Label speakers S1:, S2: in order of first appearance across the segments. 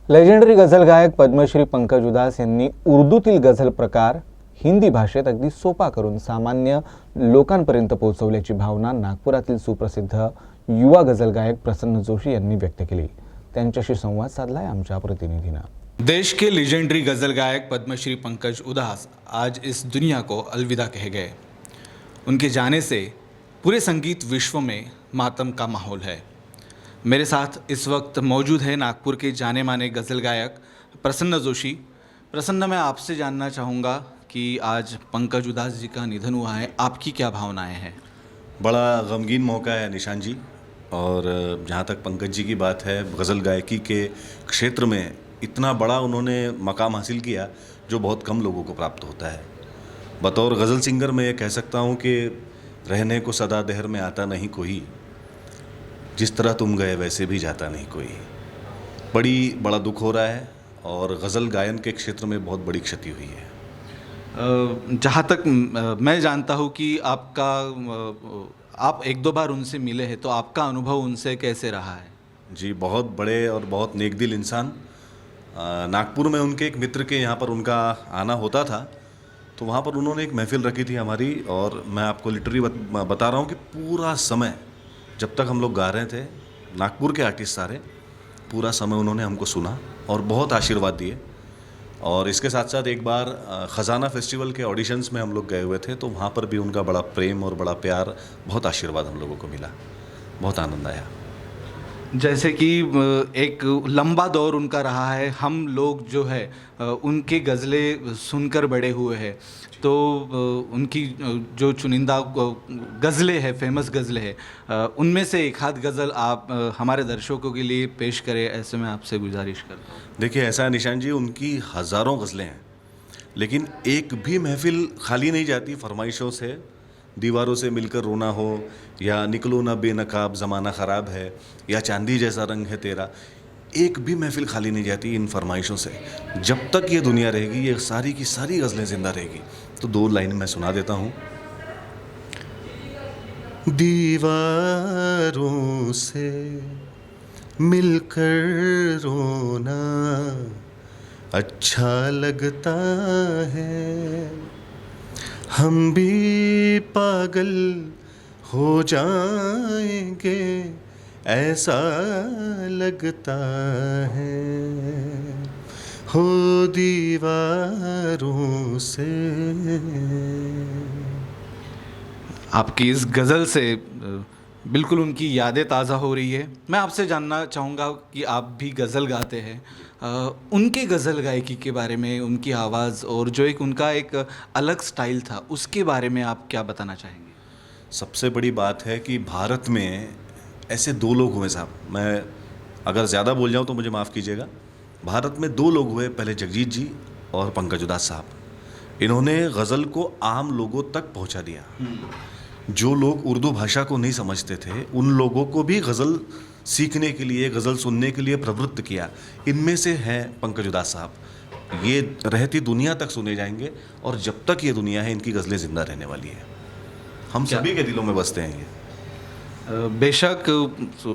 S1: Legendary ghazal गायक पद्मश्री पंकज उधास यांनी उर्दूतील गझल प्रकार हिंदी भाषेत अगदी सोपा करून सामान्य लोकांपर्यंत पोहोचवल्याची भावना नागपुरातील सुप्रसिद्ध युवा गझल गायक प्रसन्न जोशी यांनी व्यक्त केली। त्यांच्याशी संवाद साधलाय आमच्या प्रतिनिधीनं।
S2: देश के लीजेंडरी गज़ल गायक पद्मश्री पंकज उधास आज इस दुनिया को अलविदा कह गए। उनके जाने से पूरे संगीत विश्व में मातम का माहौल है। मेरे साथ इस वक्त मौजूद है नागपुर के जाने माने गज़ल गायक प्रसन्न जोशी। प्रसन्न, मैं आपसे जानना चाहूँगा कि आज पंकज उधास जी का निधन हुआ है, आपकी क्या भावनाएं हैं?
S3: बड़ा गमगीन मौका है निशान जी। और जहाँ तक पंकज जी की बात है, गज़ल गायकी के क्षेत्र में इतना बड़ा उन्होंने मकाम हासिल किया जो बहुत कम लोगों को प्राप्त होता है। बतौर गज़ल सिंगर मैं ये कह सकता हूँ कि रहने को सदा दहर में आता नहीं कोई, जिस तरह तुम गए वैसे भी जाता नहीं कोई। बड़ा दुख हो रहा है और गज़ल गायन के क्षेत्र में बहुत बड़ी क्षति हुई है।
S2: जहाँ तक मैं जानता हूँ कि आप एक दो बार उनसे मिले हैं, तो आपका अनुभव उनसे कैसे रहा है?
S3: जी, बहुत बड़े और बहुत नेकदिल इंसान। नागपुर में उनके एक मित्र के यहाँ पर उनका आना होता था, तो वहाँ पर उन्होंने एक महफ़िल रखी थी हमारी, और मैं आपको लिटरली बता रहा हूँ कि पूरा समय जब तक हम लोग गा रहे थे, नागपुर के आर्टिस्ट सारे, पूरा समय उन्होंने हमको सुना और बहुत आशीर्वाद दिए। और इसके साथ साथ एक बार ख़जाना फेस्टिवल के ऑडिशंस में हम लोग गए हुए थे, तो वहाँ पर भी उनका बड़ा प्रेम और बड़ा प्यार, बहुत आशीर्वाद हम लोगों को मिला, बहुत आनंद आया।
S2: जैसे कि एक लंबा दौर उनका रहा है, हम लोग जो है उनके गज़लें सुनकर बड़े हुए हैं, तो उनकी जो चुनिंदा गज़लें हैं, फेमस गज़लें हैं, उनमें से एक आध गज़ल आप हमारे दर्शकों के लिए पेश करें, ऐसे मैं आपसे गुजारिश करता हूँ।
S3: देखिए, ऐसा है निशान जी, उनकी हज़ारों गज़लें हैं, लेकिन एक भी महफ़िल खाली नहीं जाती फरमाइशों से। दीवारों से मिलकर रोना हो, या निकलो ना बेनकाब ज़माना ख़राब है, या चांदी जैसा रंग है तेरा, एक भी महफ़िल खाली नहीं जाती इन फरमाइशों से। जब तक ये दुनिया रहेगी, ये सारी की सारी गज़लें ज़िंदा रहेगी। तो दो लाइन मैं सुना देता हूँ। दीवारों से मिलकर रोना अच्छा लगता है, हम भी पागल हो जाएंगे ऐसा लगता है, हो दीवारों से।
S2: आपकी इस गज़ल से बिल्कुल उनकी यादें ताज़ा हो रही है। मैं आपसे जानना चाहूँगा कि आप भी गज़ल गाते हैं, उनके गज़ल गायकी के बारे में, उनकी आवाज़ और जो उनका एक अलग स्टाइल था, उसके बारे में आप क्या बताना चाहेंगे?
S3: सबसे बड़ी बात है कि भारत में ऐसे दो लोग हुए साहब, मैं अगर ज़्यादा बोल जाऊँ तो मुझे माफ़ कीजिएगा। भारत में दो लोग हुए, पहले जगजीत जी और पंकज उधास साहब। इन्होंने गज़ल को आम लोगों तक पहुँचा दिया। जो लोग उर्दू भाषा को नहीं समझते थे, उन लोगों को भी गज़ल सीखने के लिए, गज़ल सुनने के लिए प्रवृत्त किया। इनमें से हैं पंकज उधास साहब। ये रहती दुनिया तक सुने जाएंगे, और जब तक ये दुनिया है इनकी गज़लें ज़िंदा रहने वाली है। हम सभी के दिलों में बसते हैं ये।
S2: बेशक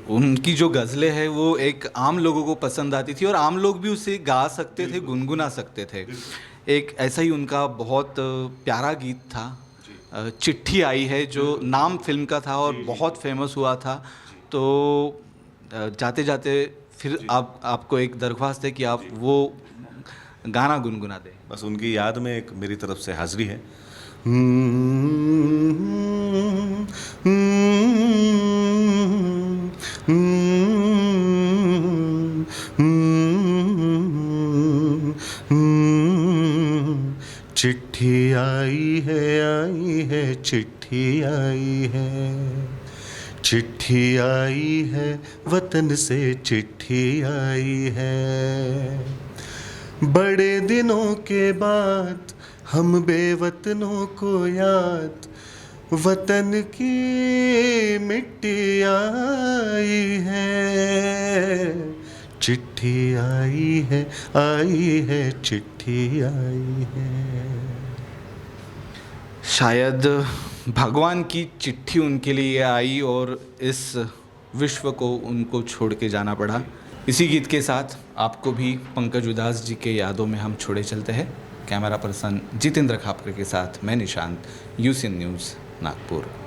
S2: उनकी जो गज़लें हैं वो एक आम लोगों को पसंद आती थी, और आम लोग भी उसे गा सकते थे, गुनगुना सकते थे। एक ऐसा ही उनका बहुत प्यारा गीत था, चिट्ठी आई है, जो नाम फिल्म का था और बहुत फेमस हुआ था। तो जाते जाते फिर आपको एक दरख्वास्त है कि आप वो गाना गुनगुना दें।
S3: बस उनकी याद में एक मेरी तरफ से हाज़िरी है। चिट्ठी आई है, चिट्ठी आई है, चिट्ठी आई है, वतन से चिट्ठी आई है। बड़े दिनों के बाद हम बेवतनों को याद, वतन की मिट्टी आई है। चिट्ठी आई है, चिट्ठी आई है।
S2: शायद भगवान की चिट्ठी उनके लिए आई और इस विश्व को उनको छोड़ के जाना पड़ा। इसी गीत के साथ आपको भी पंकज उधास जी के यादों में हम छोड़े चलते हैं। कैमरा पर्सन जितेंद्र खापकर के साथ मैं निशांत, यूसी न्यूज़ नागपुर।